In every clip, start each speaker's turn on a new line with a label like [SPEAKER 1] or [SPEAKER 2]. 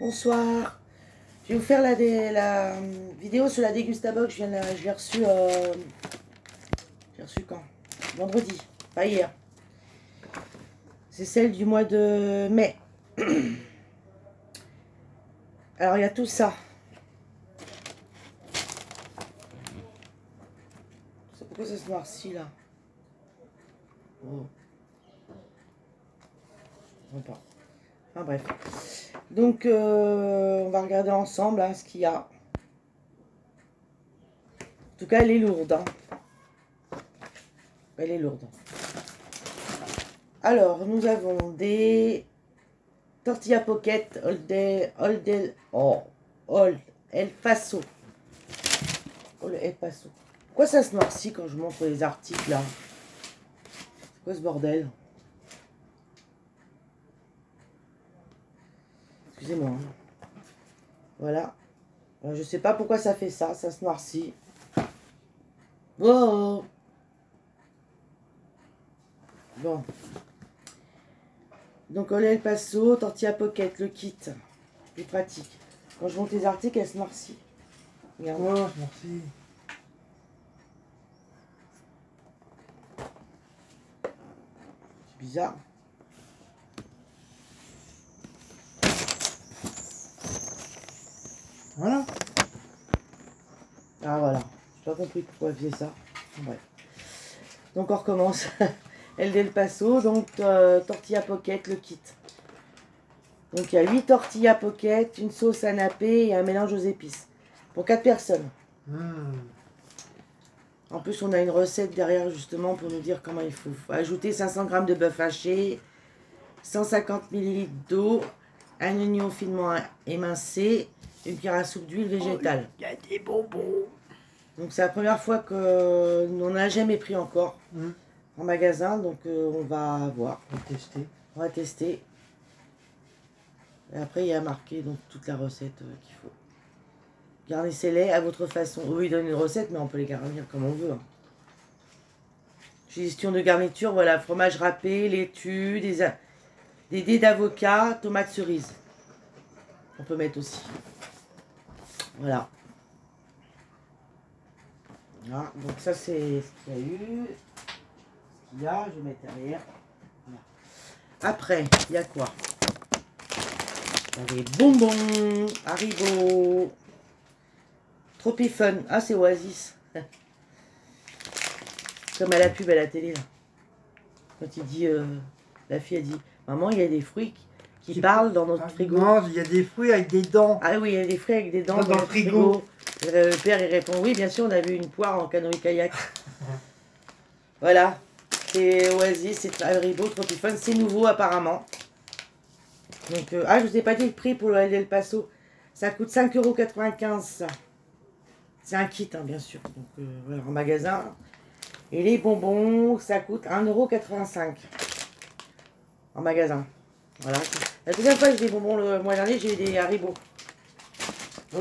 [SPEAKER 1] Bonsoir. Je vais vous faire la vidéo sur la Dégustabox. Je l'ai reçue quand? Vendredi, pas hier. C'est celle du mois de mai. Alors, il y a tout ça. Pourquoi ça se noircit là? Oh. Pas. Enfin bref. Donc, on va regarder ensemble hein, ce qu'il y a. En tout cas, elle est lourde. Hein. Elle est lourde. Alors, nous avons des tortilla pocket Old El Paso. Old El Paso. Pourquoi ça se noircit quand je montre les articles là? C'est quoi ce bordel? Excusez-moi. Hein. Voilà. Je sais pas pourquoi ça fait ça. Ça se noircit. Wow. Bon. Donc, Old El Paso, tortilla pocket, le kit. Plus pratique. Quand je monte les articles, elle se noircit. Regarde.
[SPEAKER 2] Oh, merci.
[SPEAKER 1] C'est bizarre.
[SPEAKER 2] Voilà.
[SPEAKER 1] Ah voilà. J'ai pas compris pourquoi elle faisait ça. Bref. Donc on recommence. El Paso, donc tortilla pocket, le kit. Donc il y a 8 tortilla pocket, une sauce à napper et un mélange aux épices. Pour 4 personnes. En plus on a une recette derrière justement pour nous dire comment il faut. Ajouter 500 g de bœuf haché, 150 ml d'eau, un oignon finement émincé, une cuillère à soupe d'huile végétale.
[SPEAKER 2] Il y a des bonbons.
[SPEAKER 1] Donc c'est la première fois que on n'a jamais pris encore en magasin, donc on va voir.
[SPEAKER 2] On va tester.
[SPEAKER 1] On va tester. Et après il y a marqué donc toute la recette qu'il faut. Garnissez-les à votre façon. Oui, il donne une recette, mais on peut les garnir comme on veut. Hein. Gestion de garniture, voilà, fromage râpé, laitue, des dés d'avocat, tomates cerises. On peut mettre aussi. Voilà. Voilà. Donc ça c'est ce qu'il y a eu. Ce qu'il y a, je vais mettre derrière. Voilà. Après, il y a quoi? Il y a des bonbons, Haribo. Tropifun. Ah, c'est Oasis. Comme à la pub à la télé, là. Quand il dit, la fille a dit, maman, il y a des fruits qui parlent dans notre frigo.
[SPEAKER 2] Non, il y a des fruits avec des dents.
[SPEAKER 1] Ah oui, il y a des fruits avec des dents
[SPEAKER 2] dans le frigo.
[SPEAKER 1] Le père, il répond, oui, bien sûr, on a vu une poire en canoë-kayak. Voilà. C'est Oasis, c'est Haribo, Tropifun. C'est nouveau, apparemment. Donc, je vous ai pas dit le prix pour le El Paso. Ça coûte 5,95 €, ça. C'est un kit, hein, bien sûr. Donc, voilà, en magasin. Et les bonbons, ça coûte 1,85 € en magasin. Voilà. La deuxième fois que j'ai des bonbons le mois dernier, j'ai eu des Haribo.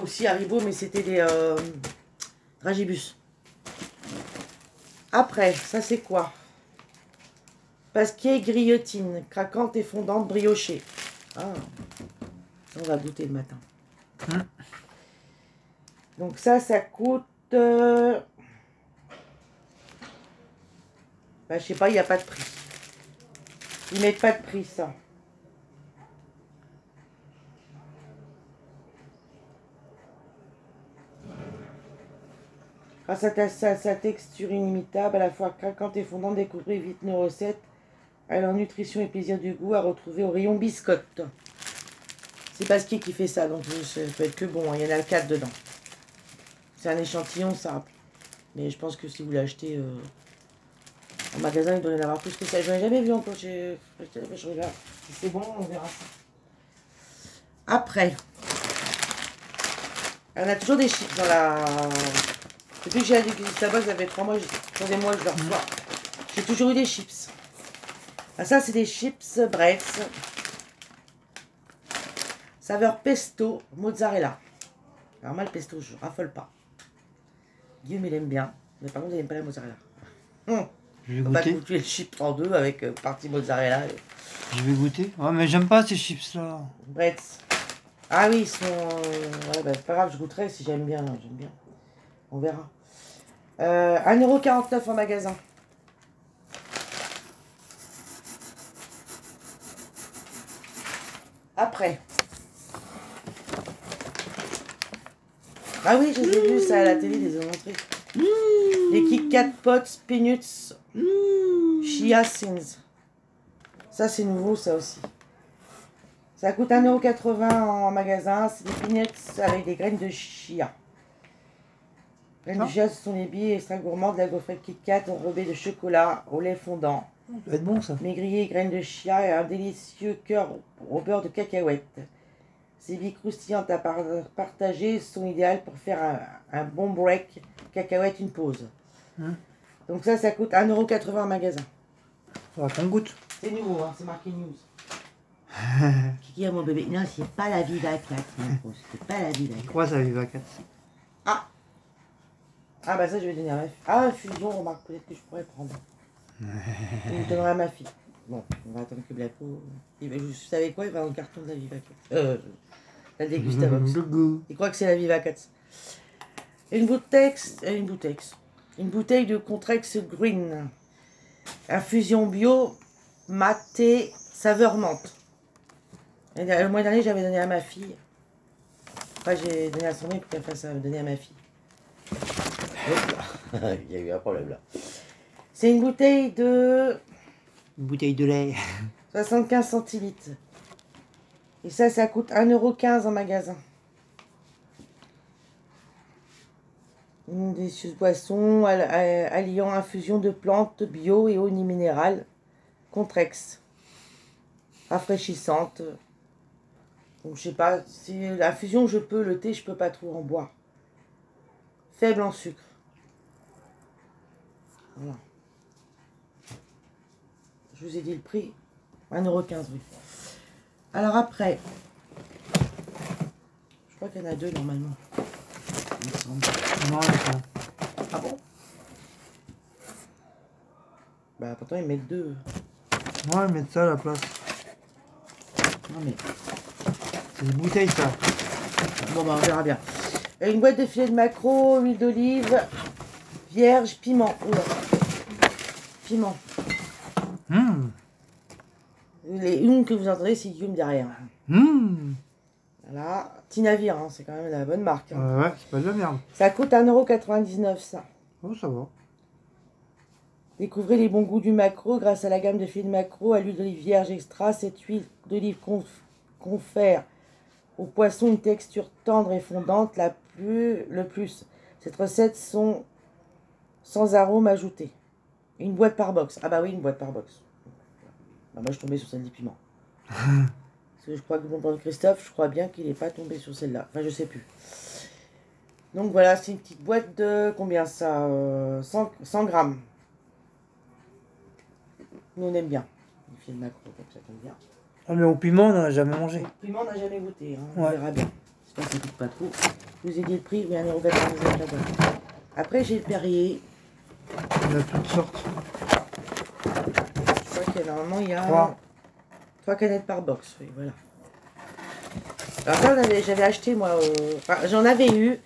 [SPEAKER 1] Aussi Haribo, mais c'était des Dragibus. Après, ça c'est quoi? Pasquier grillotine, craquante et fondante briochée. Ah, ça on va goûter le matin. Donc ça coûte... je sais pas, il n'y a pas de prix. Ils mettent pas de prix, ça. Grâce à sa texture inimitable, à la fois craquante et fondante, découvrez vite nos recettes. Alors, nutrition et plaisir du goût à retrouver au rayon biscotte. C'est Pasquier qui fait ça, donc ça peut être que bon. Il y en a 4 dedans. C'est un échantillon simple. Mais je pense que si vous l'achetez en magasin, il doit y en avoir plus que ça. Je n'en ai jamais vu encore. Je regarde. Si c'est bon, on verra ça. Après, on a toujours des chips dans la... Depuis que j'ai la Dégustabox, ça fait 3 mois, 3e mois que je le reçois. J'ai toujours eu des chips. Ah, ça, c'est des chips Bretz. Saveur pesto, mozzarella. Alors moi, le pesto, je raffole pas. Guillaume, il aime bien. Mais par contre, il n'aime pas la mozzarella.
[SPEAKER 2] Je vais
[SPEAKER 1] on va
[SPEAKER 2] goûter.
[SPEAKER 1] goûter le chip en deux avec partie mozzarella.
[SPEAKER 2] Je vais goûter. Ouais, mais j'aime pas ces chips-là.
[SPEAKER 1] Bretz. Ah oui, ils sont... Ouais, bah, c'est pas grave, je goûterai si j'aime bien. J'aime bien. On verra. 1,49 € en magasin. Après. Ah oui, je les ai vus ça à la télé, les ont montrés. Les Kit Kat Pots Peanuts Chia Sins. Ça c'est nouveau ça aussi. Ça coûte 1,80 € en magasin. C'est des peanuts avec des graines de chia. Les graines de chia, ce sont les billes extra gourmands de la gaufrette Kit Kat enrobée de chocolat au lait fondant.
[SPEAKER 2] Ça doit être bon ça.
[SPEAKER 1] Maigrier, graines de chia et un délicieux cœur au beurre de cacahuète. Ces billes croustillantes à partager sont idéales pour faire un bon break. Cacahuète, une pause. Donc ça coûte 1,80 € en magasin.
[SPEAKER 2] Faudra qu'on goûte.
[SPEAKER 1] C'est nouveau, hein, c'est marqué news. Kiki à mon bébé. Non, c'est pas la Viva 4, c'est pas la Viva 4.
[SPEAKER 2] Quoi ça, Viva 4?
[SPEAKER 1] Ah bah ça je vais donner à ma fille. Ah, infusion, remarque, peut-être que je pourrais prendre. Je donnerai à ma fille. Bon, on va attendre que Blaco... Vous savez quoi, il va dans le carton de la Viva 4. La Dégustabox. Il croit que c'est la Viva 4. Une bouteille de Contrex Green. Infusion bio, maté, saveur menthe. Et le mois dernier, j'avais donné à ma fille. Enfin, j'ai donné à son mec pour qu'elle fasse ça, donner à ma fille. Il y a eu un problème là. C'est une bouteille de...
[SPEAKER 2] Une bouteille de lait.
[SPEAKER 1] 75 centilitres. Et ça coûte 1,15 € en magasin. Une délicieuse boisson alliant infusion de plantes bio et eau minérale. Contrex. Rafraîchissante. Donc je sais pas, si l'infusion je peux, le thé je peux pas trop en boire. Faible en sucre. Voilà. Je vous ai dit le prix. 1,15 €, oui. Alors après, je crois qu'il y en a deux normalement. Il me semble.
[SPEAKER 2] Non, attends.
[SPEAKER 1] Ah bon? Bah pourtant ils mettent deux.
[SPEAKER 2] Ouais, mettre ça à la place.
[SPEAKER 1] Non mais...
[SPEAKER 2] C'est des bouteilles ça.
[SPEAKER 1] Bon bah on verra bien. Une boîte de filet de maquereau, huile d'olive, vierge, piment. Oula. Piment. Les une que vous entendez, c'est Guillaume derrière. Voilà. Tinavir, hein, c'est quand même la bonne marque. Hein.
[SPEAKER 2] Ouais, c'est pas de la merde.
[SPEAKER 1] Ça coûte 1,99 € ça.
[SPEAKER 2] Oh, ça va.
[SPEAKER 1] Découvrez les bons goûts du maquereau grâce à la gamme de filets de maquereau à l'huile d'olive vierge extra. Cette huile d'olive confère au poisson une texture tendre et fondante. Le plus. Cette recette sont sans arôme ajouté. Une boîte par box. Ah bah oui, une boîte par box. Bah moi je suis tombée sur celle du piment. Parce que je crois que mon bon Christophe, je crois bien qu'il n'est pas tombé sur celle-là. Enfin, je sais plus. Donc voilà, c'est une petite boîte de combien ça 100 grammes. Nous on aime bien. Les filets de maquereau, comme ça tombe bien.
[SPEAKER 2] Ah, mais au piment, on n'en a jamais mangé.
[SPEAKER 1] Le piment, on n'a jamais goûté. Hein. On
[SPEAKER 2] Ouais.
[SPEAKER 1] verra bien. J'espère que ça coûte pas trop. Je vous ai dit le prix, mais 1,99 € la boîte. Après, j'ai le Perrier.
[SPEAKER 2] Il y a toutes sortes.
[SPEAKER 1] Je crois que normalement, il y a 3 canettes par box. Oui, voilà. Alors ça, j'avais acheté, moi. Enfin, j'en avais eu,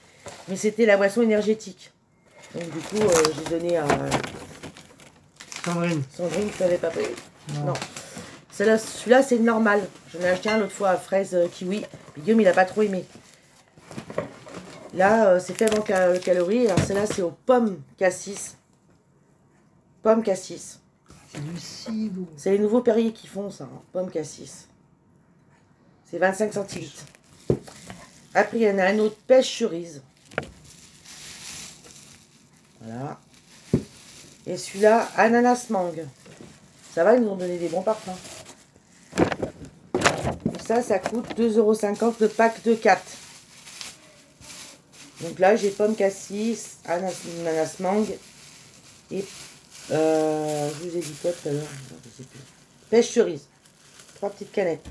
[SPEAKER 1] mais c'était la boisson énergétique. Donc du coup, j'ai donné à
[SPEAKER 2] Sandrine.
[SPEAKER 1] Sandrine, qui n'avait pas payé.
[SPEAKER 2] Non.
[SPEAKER 1] Non. Celui-là, c'est normal. J'en ai acheté un l'autre fois à fraise kiwi. Puis Guillaume, il n'a pas trop aimé. Là, c'est faible en calories. Alors celle-là, c'est aux pommes cassis. Pommes cassis.
[SPEAKER 2] C'est du cidre.
[SPEAKER 1] C'est les nouveaux Perrier qui font ça. Hein. Pommes cassis. C'est 25 centilitres. Après, il y en a un autre pêche cerise. Voilà. Et celui-là, ananas mangue. Ça va, ils nous ont donné des bons parfums. Et ça coûte 2,50 € le pack de 4. Donc là, j'ai pomme cassis, ananas mangue et je vous ai dit quoi tout à l'heure? Je sais plus. Pêche cerise. 3 petites canettes.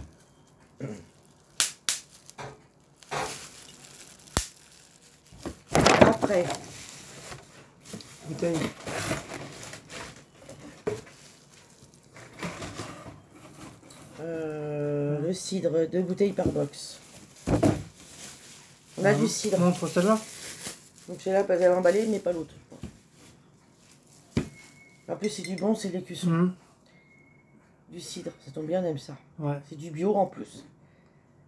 [SPEAKER 1] Après,
[SPEAKER 2] Bouteille.
[SPEAKER 1] le cidre, 2 bouteilles par box. On a du cidre.
[SPEAKER 2] Montre celle-là.
[SPEAKER 1] Donc celle-là, elle est emballée, mais pas l'autre, je pense. En plus, c'est du bon, c'est de l'écusson. Du cidre, ça tombe bien, on aime ça.
[SPEAKER 2] Ouais.
[SPEAKER 1] C'est du bio en plus.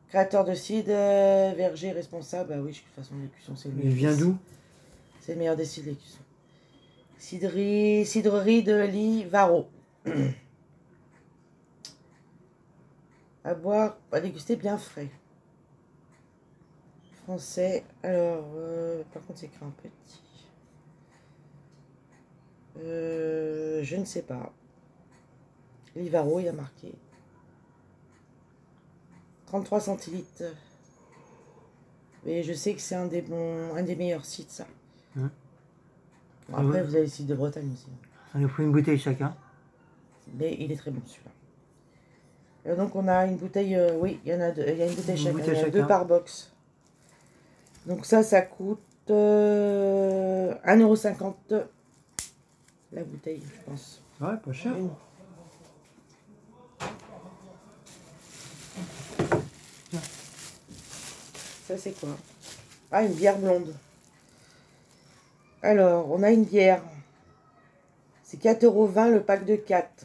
[SPEAKER 1] Créateur de cidre, verger responsable. Ah oui, de toute façon, l'écusson, c'est le meilleur.
[SPEAKER 2] Il vient d'où?
[SPEAKER 1] C'est le meilleur des cidres, l'écusson. Cidrerie de Livaro. À boire, à déguster bien frais. Français. Alors, par contre, c'est écrit en petit. Je ne sais pas. Livaro, il y a marqué. 33 centilitres. Mais je sais que c'est un des meilleurs sites, ça. Bon, après,
[SPEAKER 2] ouais.
[SPEAKER 1] vous avez le site de Bretagne aussi.
[SPEAKER 2] Ça nous faut une bouteille chacun.
[SPEAKER 1] Mais il est très bon, celui-là. Donc, on a une bouteille... oui, il y en a deux. Il y a une bouteille chacun. Il y en a deux par box. Donc, ça coûte 1,50 € la bouteille, je pense.
[SPEAKER 2] Ouais, pas cher.
[SPEAKER 1] Oui. Ça, c'est quoi? Ah, une bière blonde. Alors, on a une bière. C'est 4,20 € le pack de 4.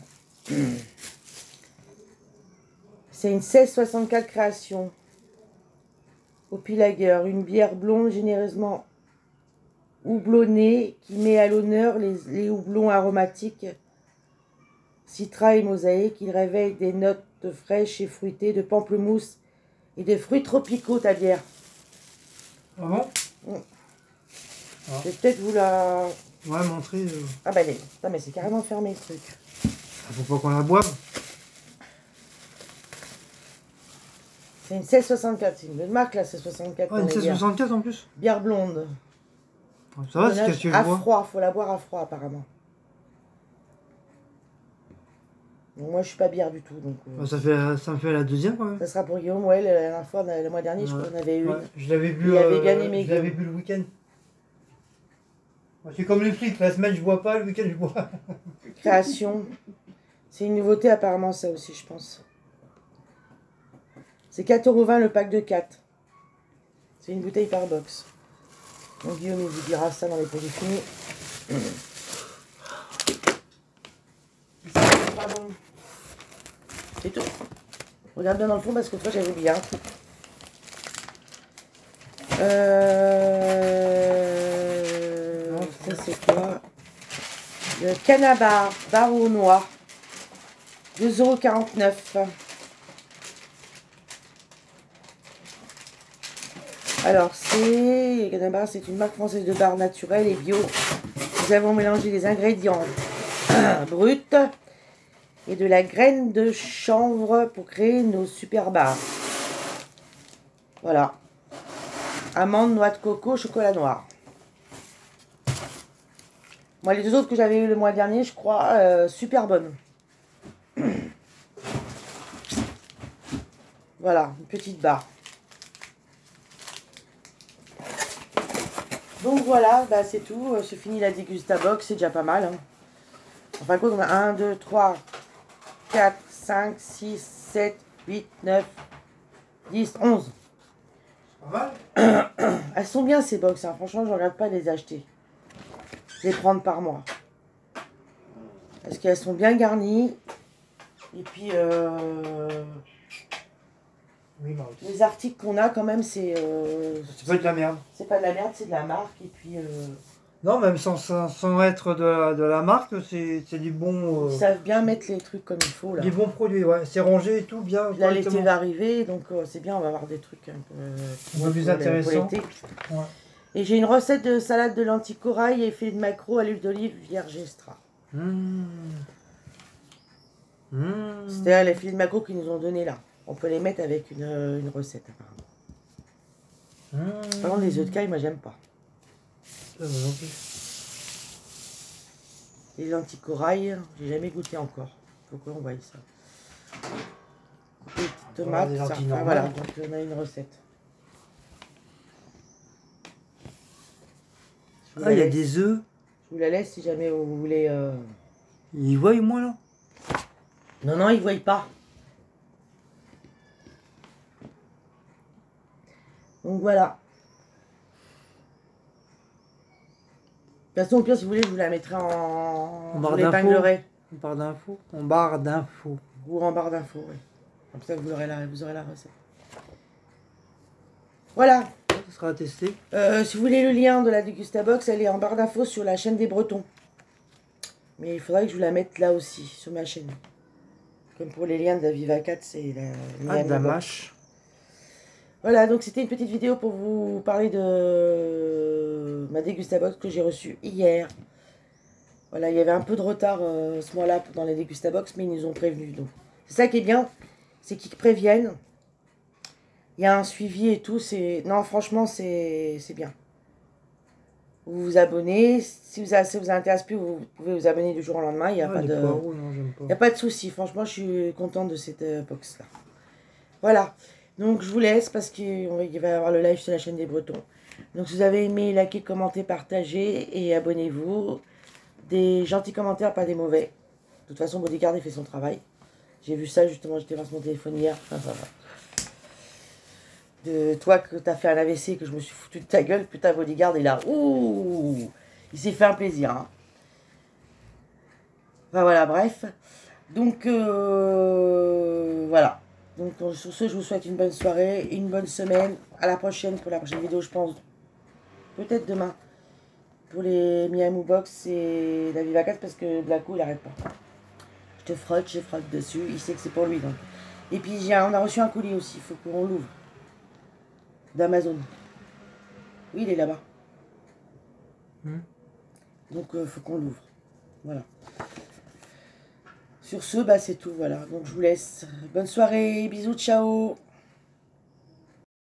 [SPEAKER 1] C'est une 1664 création. Au Pilager. Une bière blonde généreusement houblonnée qui met à l'honneur les houblons aromatiques citra et mosaïque. Il réveille des notes fraîches et fruitées de pamplemousse et de fruits tropicaux, ta bière.
[SPEAKER 2] Ah bon?
[SPEAKER 1] Je vais peut-être vous la...
[SPEAKER 2] Ouais, montrer.
[SPEAKER 1] Ah bah, non, mais c'est carrément fermé, ce truc.
[SPEAKER 2] Faut pas qu'on la boive.
[SPEAKER 1] C'est une 1664, c'est une bonne marque, là, 1664.
[SPEAKER 2] Ah, une 1664 en plus.
[SPEAKER 1] Bière blonde.
[SPEAKER 2] Ça va, c'est qu'est-ce que je
[SPEAKER 1] à
[SPEAKER 2] vois?
[SPEAKER 1] froid, faut la boire à froid, apparemment. Donc, moi, je suis pas bière du tout, donc...
[SPEAKER 2] Ça me fait la deuxième, quand même.
[SPEAKER 1] Ça sera pour Guillaume, ouais, la dernière fois, le mois dernier, je crois qu'on avait eu une.
[SPEAKER 2] Je l'avais bu,
[SPEAKER 1] il avait bien aimé,
[SPEAKER 2] je l'avais bu le week-end. C'est comme les frites, la semaine je bois pas, le week-end je bois.
[SPEAKER 1] Création. C'est une nouveauté apparemment, ça aussi, je pense. C'est 4,20 € le pack de 4. C'est une bouteille par box. Donc Guillaume, il vous dira ça dans les produits finis. C'est pas bon. C'est tout. Regarde bien dans le fond parce que toi j'avais oublié un truc. Ça c'est quoi? Le Canabar, bar au noix. 2,49 €. Alors c'est... Canabar, c'est une marque française de bar naturel et bio. Nous avons mélangé les ingrédients bruts et de la graine de chanvre pour créer nos super bars. Voilà. Amandes, noix de coco, chocolat noir. Moi, les deux autres que j'avais eu le mois dernier, je crois, super bonnes. Voilà, une petite barre. Donc voilà, bah, c'est tout. C'est fini la dégustabox, c'est déjà pas mal. Hein. En fin de compte, on a 1, 2, 3, 4, 5, 6, 7, 8, 9, 10, 11.
[SPEAKER 2] Pas mal.
[SPEAKER 1] Elles sont bien ces box, hein. Franchement, je ne regarde pas les acheter. Les prendre par mois. Parce qu'elles sont bien garnies. Et puis,
[SPEAKER 2] Oui, bah,
[SPEAKER 1] les articles qu'on a quand même, c'est...
[SPEAKER 2] c'est pas de la merde.
[SPEAKER 1] c'est pas de la merde, c'est de la marque. Et puis...
[SPEAKER 2] Non, même sans être de la marque, c'est du bon...
[SPEAKER 1] ils savent bien mettre les trucs comme il faut, là.
[SPEAKER 2] Des bons produits, ouais. C'est rangé et tout, bien.
[SPEAKER 1] Là, l'été va arriver, donc c'est bien, on va avoir des trucs un peu
[SPEAKER 2] plus intéressants.
[SPEAKER 1] Ouais. Et j'ai une recette de salade de lentilles corail et filet de maquereau à l'huile d'olive vierge extra. C'est-à-dire les filets de maquereau qu'ils nous ont donné là. On peut les mettre avec une recette apparemment. Par contre, les œufs de caille, moi j'aime pas. Les lentilles corail, j'ai jamais goûté encore. Faut qu'on voie ça. Les petites tomates,
[SPEAKER 2] voilà,
[SPEAKER 1] ça. Enfin, voilà, donc on a une recette.
[SPEAKER 2] Ah, il y a des œufs.
[SPEAKER 1] Je vous la laisse si jamais vous voulez...
[SPEAKER 2] Ils voient moi là?
[SPEAKER 1] Non, non, ils ne voient pas. Donc voilà. façon, au pire, si vous voulez, je vous la mettrai en...
[SPEAKER 2] barre
[SPEAKER 1] Je l'épinglerai.
[SPEAKER 2] En barre d'infos. En barre d'infos.
[SPEAKER 1] Ou en barre d'infos, oui. Comme ça, vous aurez la recette. Voilà.
[SPEAKER 2] Ça sera testé.
[SPEAKER 1] Si vous voulez le lien de la Degustabox, elle est en barre d'infos sur la chaîne des Bretons. Mais il faudrait que je vous la mette là aussi, sur ma chaîne. Comme pour les liens de la Viva 4, c'est la
[SPEAKER 2] de la mâche.
[SPEAKER 1] Voilà, donc c'était une petite vidéo pour vous parler de ma Degustabox que j'ai reçue hier. Voilà, il y avait un peu de retard ce mois-là dans les Degustabox, mais ils nous ont prévenus. Donc, c'est ça qui est bien, c'est qu'ils préviennent. Il y a un suivi et tout. Non, franchement, c'est bien. Vous vous abonnez. Si ça vous intéresse plus, vous pouvez vous abonner du jour au lendemain. Il n'y a, pas de... a pas de souci. Franchement, je suis contente de cette box-là. Voilà. Donc, je vous laisse parce qu'il va y avoir le live sur la chaîne des Bretons. Donc, si vous avez aimé, likez, commentez, partagez et abonnez-vous. Des gentils commentaires, pas des mauvais. De toute façon, Bodyguard, il fait son travail. J'ai vu ça, justement, j'étais voir sur mon téléphone hier. De toi, que t'as fait un AVC, que je me suis foutu de ta gueule. Putain, Bodyguard, il a... Ouh, il s'est fait un plaisir. Hein. Enfin, voilà, bref. Donc, voilà. Donc, sur ce, je vous souhaite une bonne soirée, une bonne semaine. À la prochaine, pour la prochaine vidéo, je pense. Peut-être demain. Pour les Miami Box et la Viva 4, parce que de la coup, il n'arrête pas. Je frotte dessus. Il sait que c'est pour lui, donc. Et puis, on a reçu un colis aussi. Il faut qu'on l'ouvre. D'Amazon. Oui, il est là-bas. Donc, il faut qu'on l'ouvre. Voilà. Sur ce, bah, c'est tout, voilà. Donc, je vous laisse. Bonne soirée. Bisous, ciao.